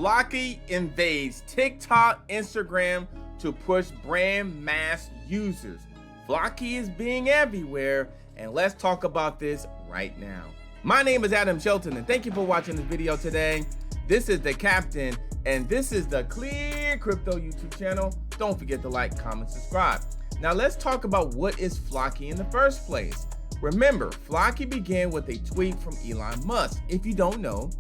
Floki invades TikTok, Instagram to push brand mass users. Floki is being everywhere, and let's talk about this right now. My name is Adam Shelton, and thank you for watching this video today. This is the Captain, and this is the ClearCryptos YouTube channel. Don't forget to like, comment, subscribe. Now let's talk about what is Floki in the first place. Remember, Floki began with a tweet from Elon Musk, if you don't know.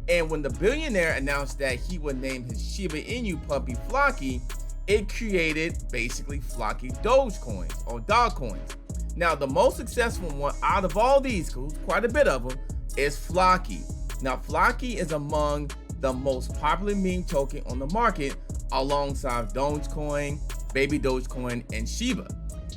And when the billionaire announced that he would name his Shiba Inu puppy Floki, it created basically Floki Dogecoins or dog coins. Now the most successful one out of all these, quite a bit of them, is Floki. Now Floki is among the most popular meme token on the market alongside Dogecoin, Baby Dogecoin, and Shiba.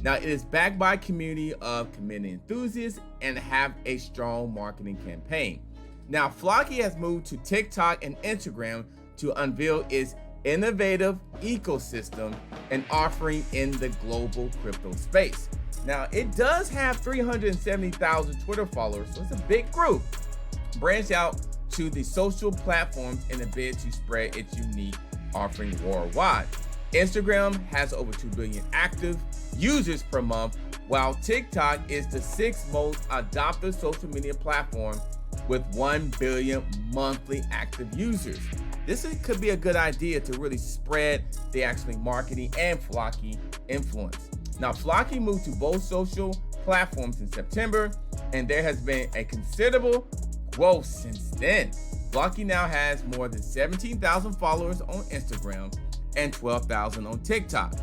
Now it is backed by a community of community enthusiasts and have a strong marketing campaign. Now Floki has moved to TikTok and Instagram to unveil its innovative ecosystem and offering in the global crypto space. Now it does have 370,000 Twitter followers, so it's a big group. Branched out to the social platforms in a bid to spread its unique offering worldwide. Instagram has over 2 billion active users per month, while TikTok is the 6th most adopted social media platform with 1 billion monthly active users. This could be a good idea to really spread the actually marketing and Floki influence. Now Floki moved to both social platforms in September, and there has been a considerable growth since then. Floki now has more than 17,000 followers on Instagram and 12,000 on TikTok.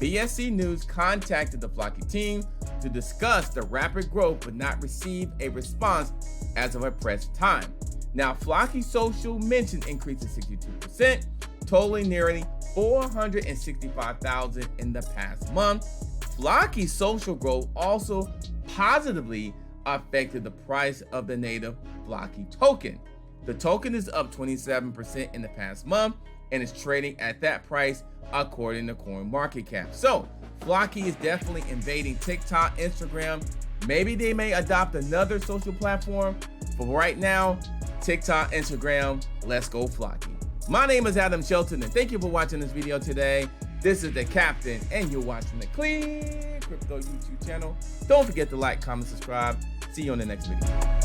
BSC News contacted the Floki team to discuss the rapid growth but not receive a response as of a present time. Now Floki social mention increased to 62%, totaling nearly 465,000 in the past month. Floki's social growth also positively affected the price of the native Floki token. The token is up 27% in the past month and is trading at that price according to CoinMarketCap. So Floki is definitely invading TikTok, Instagram. Maybe they may adopt another social platform, but right now, TikTok, Instagram, let's go Floki. My name is Adam Shelton, and thank you for watching this video today. This is the Captain, and you're watching the ClearCryptos YouTube channel. Don't forget to like, comment, subscribe. See you on the next video.